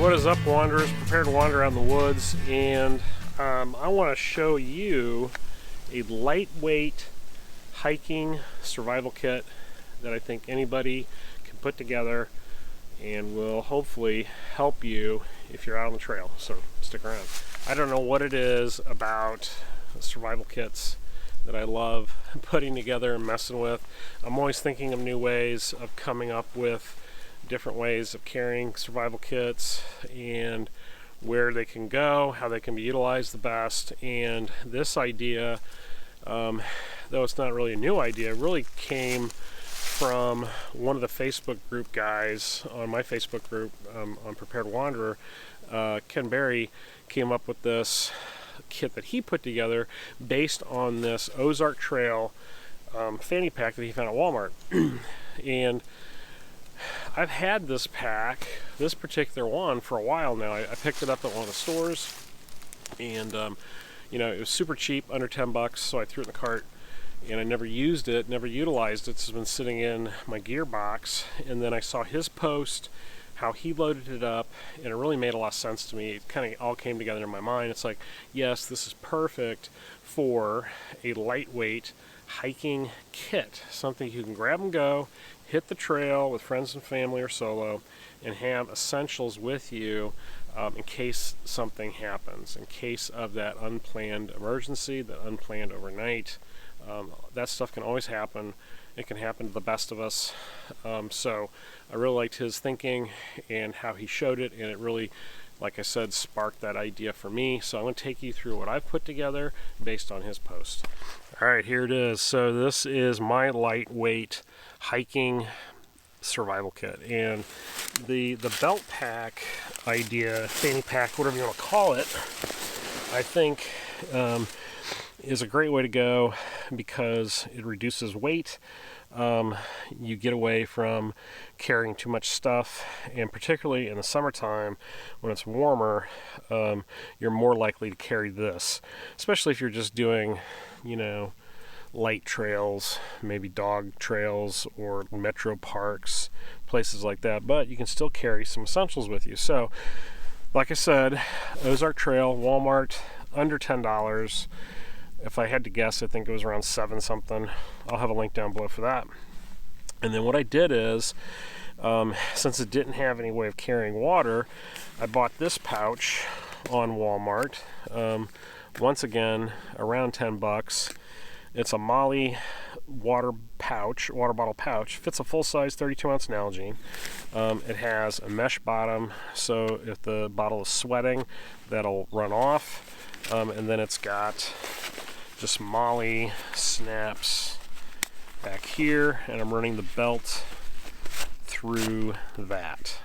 What is up, wanderers? Prepare to wander out in the woods, and I want to show you a lightweight hiking survival kit that I think anybody can put together and will hopefully help you if you're out on the trail, so stick around. I don't know what it is about survival kits that I love putting together and messing with. I'm always thinking of new ways of coming up with different ways of carrying survival kits and where they can go, how they can be utilized the best. And this idea, though it's not really a new idea, really came from one of the Facebook group guys on my Facebook group on Prepared Wanderer. Ken Berry came up with this kit that he put together based on this Ozark Trail fanny pack that he found at Walmart. And I've had this pack, this particular one, for a while now. I picked it up at one of the stores, and you know, it was super cheap, under 10 bucks, so I threw it in the cart, and I never used it, never utilized it. It's been sitting in my gear box, and then I saw his post, how he loaded it up, and it really made a lot of sense to me. It kind of all came together in my mind. It's like, yes, this is perfect for a lightweight hiking kit, something you can grab and go, hit the trail with friends and family or solo, and have essentials with you in case something happens, in case of that unplanned emergency, that unplanned overnight. That stuff can always happen. It can happen to the best of us. So I really liked his thinking and how he showed it, and it really, like I said, sparked that idea for me. So I'm going to take you through what I've put together based on his post. All right, here it is. So this is my lightweight hiking survival kit, and the belt pack idea, fanny pack, whatever you want to call it, I think is a great way to go because it reduces weight. You get away from carrying too much stuff, and particularly in the summertime when it's warmer, you're more likely to carry this, especially if you're just doing, you know, light trails, maybe dog trails or metro parks, places like that, but you can still carry some essentials with you. So like I said, Ozark Trail, Walmart, under $10. If I had to guess, I think it was around 7 something. I'll have a link down below for that. And then what I did is, since it didn't have any way of carrying water, I bought this pouch on Walmart. Once again, around 10 bucks. It's a Molly water bottle pouch. Fits a full-size 32-ounce Nalgene. It has a mesh bottom, so if the bottle is sweating, that'll run off. And then it's got just Molly snaps back here, and I'm running the belt through that.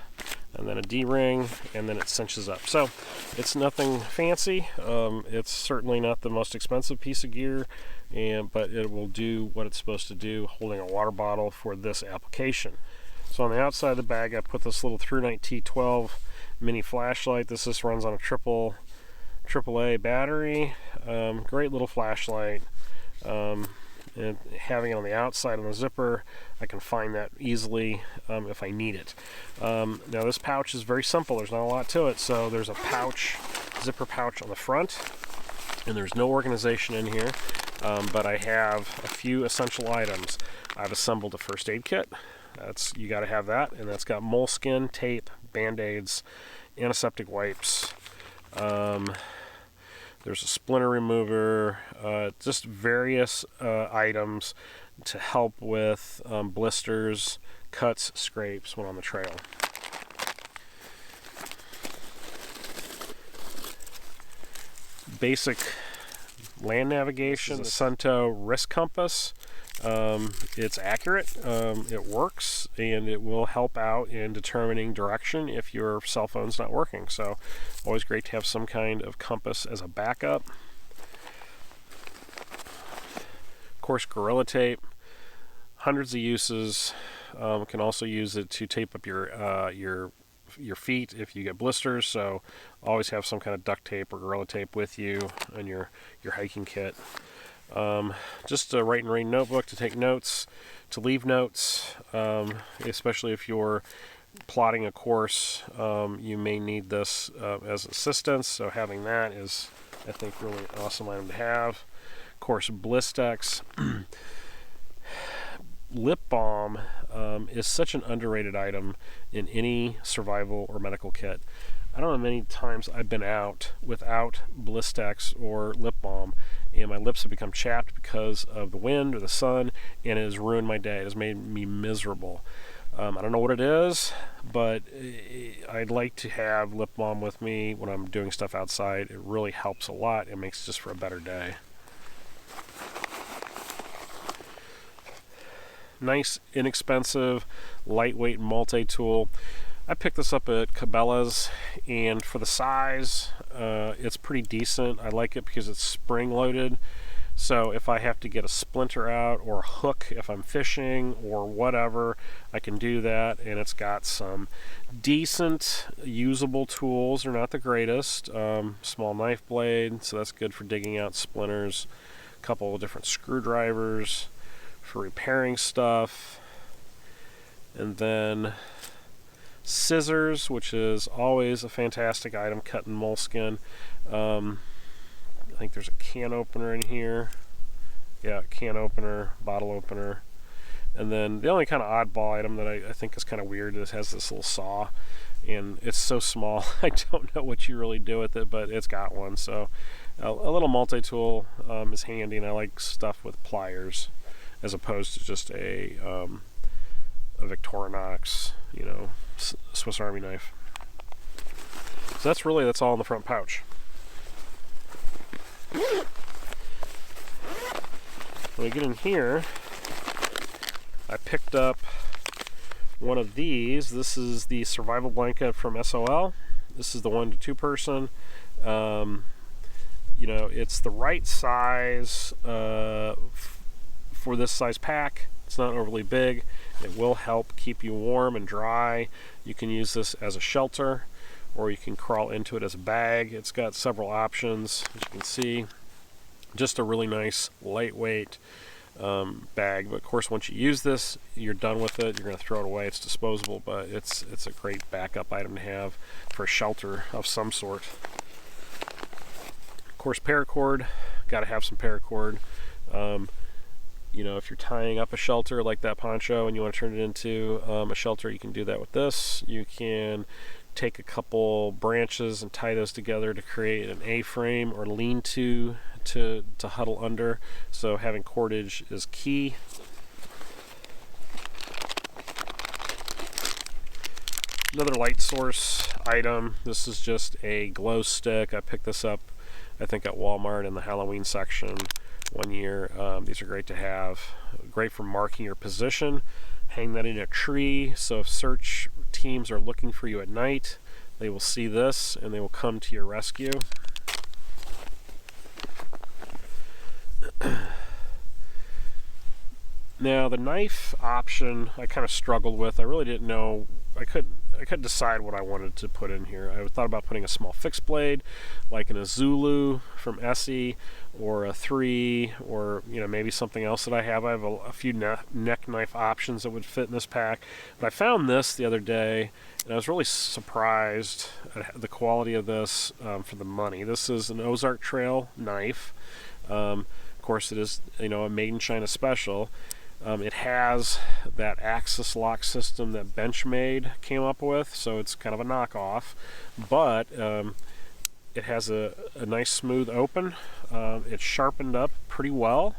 And then a D-ring, and then it cinches up. So it's nothing fancy. It's certainly not the most expensive piece of gear, but it will do what it's supposed to do, holding a water bottle for this application. So on the outside of the bag, I put this little TrueNight T12 mini flashlight. This runs on a AAA battery. Great little flashlight. And having it on the outside on the zipper, I can find that easily if I need it. Now this pouch is very simple. There's not a lot to it. So there's a zipper pouch on the front, and there's no organization in here. But I have a few essential items. I've assembled a first aid kit. You got to have that, and that's got moleskin, tape, band-aids, antiseptic wipes. There's a splinter remover, just various items to help with blisters, cuts, scrapes when on the trail. Basic land navigation, the Sunto wrist compass. It's accurate, it works, and it will help out in determining direction if your cell phone's not working. So always great to have some kind of compass as a backup. Of course, Gorilla Tape, hundreds of uses. Can also use it to tape up your feet if you get blisters, so always have some kind of duct tape or Gorilla Tape with you in your hiking kit. Just a write and read notebook to take notes, to leave notes, especially if you're plotting a course, you may need this as assistance, so having that is, I think, really an awesome item to have. Of course, Blistex. Lip balm is such an underrated item in any survival or medical kit. I don't know how many times I've been out without Blistex or lip balm, and my lips have become chapped because of the wind or the sun, and it has ruined my day. It has made me miserable. I don't know what it is, but I'd like to have lip balm with me when I'm doing stuff outside. It really helps a lot. It makes just for a better day. Nice, inexpensive, lightweight multi-tool. I picked this up at Cabela's, and for the size, it's pretty decent. I like it because it's spring-loaded, so if I have to get a splinter out or a hook if I'm fishing or whatever, I can do that, and it's got some decent usable tools. They're not the greatest. Small knife blade, so that's good for digging out splinters. A couple of different screwdrivers for repairing stuff, and then scissors, which is always a fantastic item, cutting moleskin. I think there's a can opener in here. Yeah, can opener, bottle opener. And then the only kind of oddball item that I think is kind of weird is it has this little saw, and it's so small I don't know what you really do with it, but it's got one. So a little multi-tool is handy, and I like stuff with pliers as opposed to just a Victorinox, you know, Swiss Army knife. So that's all in the front pouch. When we get in here, I picked up one of these. This is the survival blanket from SOL. This is the 1 to 2 person. You know, it's the right size for this size pack. It's not overly big. It will help keep you warm and dry. You can use this as a shelter, or you can crawl into it as a bag. It's got several options, as you can see. Just a really nice, lightweight bag. But of course, once you use this, you're done with it. You're going to throw it away. It's disposable, but it's a great backup item to have for a shelter of some sort. Of course, paracord. Got to have some paracord. You know, if you're tying up a shelter like that poncho and you want to turn it into a shelter, you can do that with this. You can take a couple branches and tie those together to create an A-frame or lean-to to huddle under. So having cordage is key. Another light source item. This is just a glow stick. I picked this up, I think, at Walmart in the Halloween section one year. These are great to have. Great for marking your position. Hang that in a tree, so if search teams are looking for you at night, they will see this and they will come to your rescue. Now the knife option I kind of struggled with. I really didn't know. I couldn't decide what I wanted to put in here. I thought about putting a small fixed blade, like an Zulu from Essie, or a 3, or maybe something else that I have. I have a few neck knife options that would fit in this pack. But I found this the other day, and I was really surprised at the quality of this for the money. This is an Ozark Trail knife. Of course, it is a made in China special. It has that axis lock system that Benchmade came up with, so it's kind of a knockoff, but it has a nice smooth open. It's sharpened up pretty well.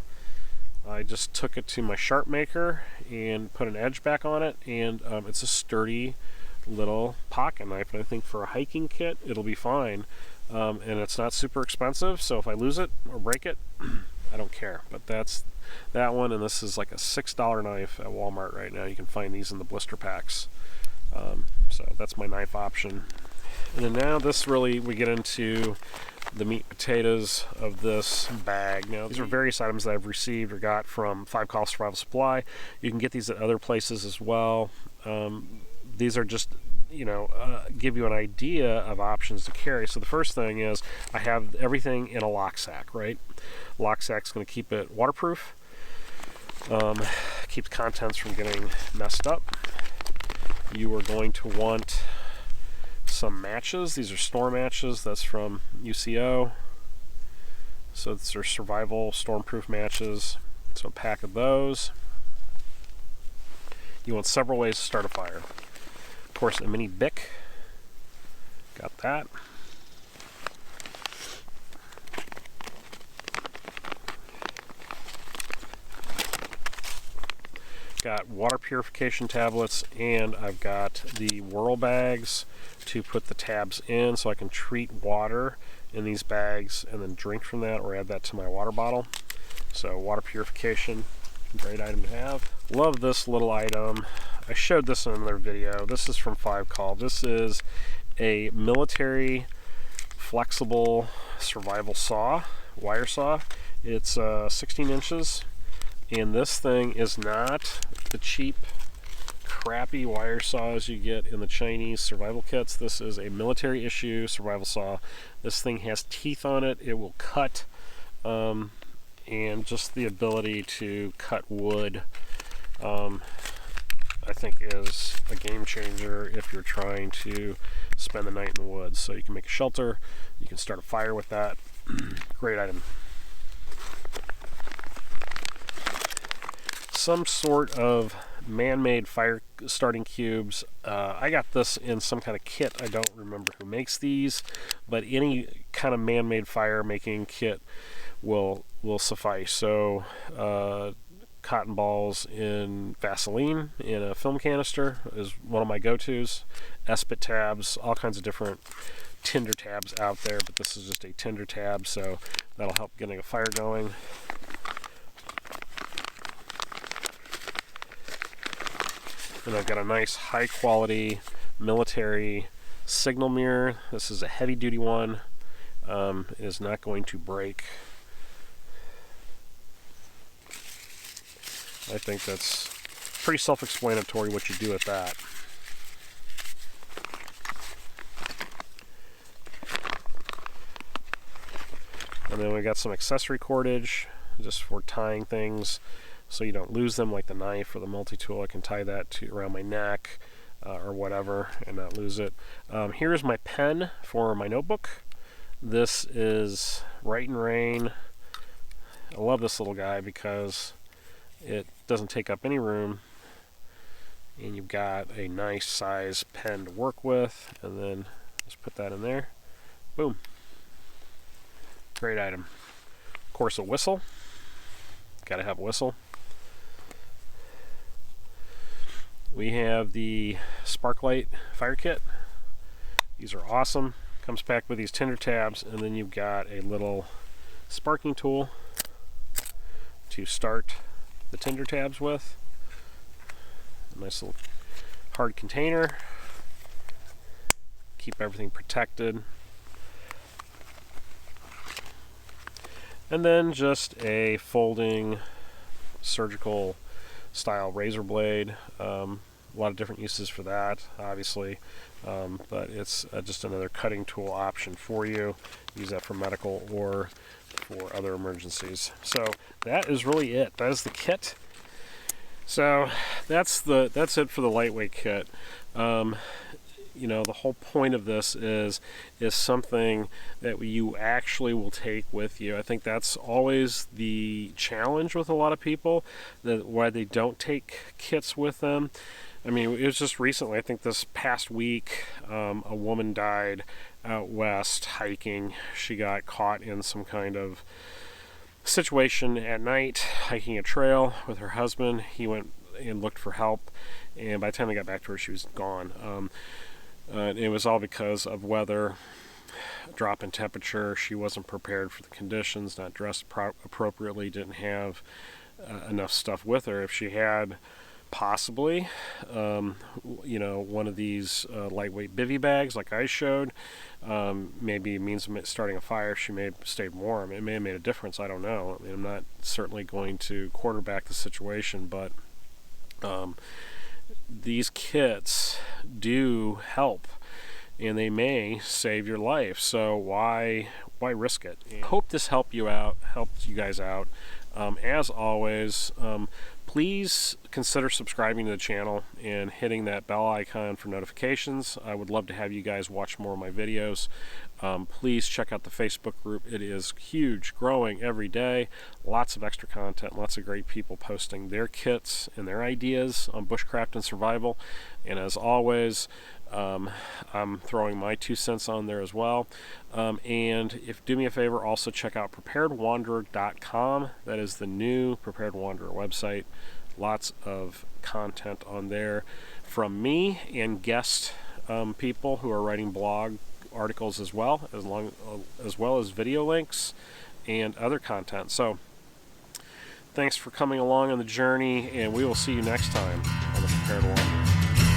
I just took it to my sharp maker and put an edge back on it, and it's a sturdy little pocket knife, and I think for a hiking kit it'll be fine. And it's not super expensive, so if I lose it or break it, I don't care. But that's that one, and this is like a $6 knife at Walmart right now. You can find these in the blister packs. So that's my knife option. And then now we get into the meat and potatoes of this bag. Now these are various items that I've received or got from 5 Call Survival Supply. You can get these at other places as well. These are just give you an idea of options to carry. So the first thing is I have everything in a lock sack, right? Lock sack's going to keep it waterproof, keeps contents from getting messed up. you are going to want some matches. These are store matches. That's from UCO. So these are survival stormproof matches. So a pack of those. You want several ways to start a fire. Of course, a mini Bic. Got that. Got water purification tablets, and I've got the whirl bags to put the tabs in so I can treat water in these bags and then drink from that or add that to my water bottle. So water purification, great item to have. Love this little item. I showed this in another video. This is from 5Call. This is a military flexible survival saw, wire saw. It's 16 inches. And this thing is not the cheap, crappy wire saws you get in the Chinese survival kits. This is a military issue survival saw. This thing has teeth on it. It will cut, and just the ability to cut wood, I think is a game changer if you're trying to spend the night in the woods. So you can make a shelter, you can start a fire with that. Great item. Some sort of man-made fire starting cubes. I got this in some kind of kit. I don't remember who makes these, but any kind of man-made fire making kit will suffice. So cotton balls in Vaseline in a film canister is one of my go-tos. Espit tabs, all kinds of different tinder tabs out there, but this is just a tinder tab, so that'll help getting a fire going. And I've got a nice high quality military signal mirror. This is a heavy duty one. It is not going to break. I think that's pretty self-explanatory what you do with that. And then we got some accessory cordage just for tying things so you don't lose them, like the knife or the multi-tool. I can tie that around my neck or whatever and not lose it. Here's my pen for my notebook. This is Write and Rain. I love this little guy because it doesn't take up any room, and you've got a nice size pen to work with, and then just put that in there. Boom. Great item. Of course, a whistle. Gotta have a whistle. We have the Sparklight fire kit. These are awesome. Comes packed with these tinder tabs, and then you've got a little sparking tool to start the tinder tabs with. A nice little hard container. Keep everything protected. And then just a folding surgical style razor blade. A lot of different uses for that, obviously, but it's just another cutting tool option for you. Use that for medical or for other emergencies. So that is really it. That is the kit. So that's it for the lightweight kit. You know, the whole point of this is something that you actually will take with you. I think that's always the challenge with a lot of people, that why they don't take kits with them. I mean, it was just recently, I think this past week, a woman died out west hiking. She got caught in some kind of situation at night, hiking a trail with her husband. He went and looked for help, and by the time they got back to her, she was gone. It was all because of weather, drop in temperature. She wasn't prepared for the conditions, not dressed appropriately, didn't have enough stuff with her. If she had possibly, you know, one of these lightweight bivy bags like I showed, maybe means starting a fire, she may have stayed warm. It may have made a difference. I don't know. I mean, I'm not certainly going to quarterback the situation, but these kits do help, and they may save your life. So why risk it? And hope this helped you guys out. As always, please consider subscribing to the channel and hitting that bell icon for notifications. I would love to have you guys watch more of my videos. Please check out the Facebook group. It is huge, growing every day. Lots of extra content, lots of great people posting their kits and their ideas on bushcraft and survival. And as always, I'm throwing my 2 cents on there as well. And if do me a favor, also check out preparedwanderer.com. That is the new Prepared Wanderer website. Lots of content on there from me and guest people who are writing blog articles as well as video links and other content. So thanks for coming along on the journey, and we will see you next time on the Prepared Wanderer.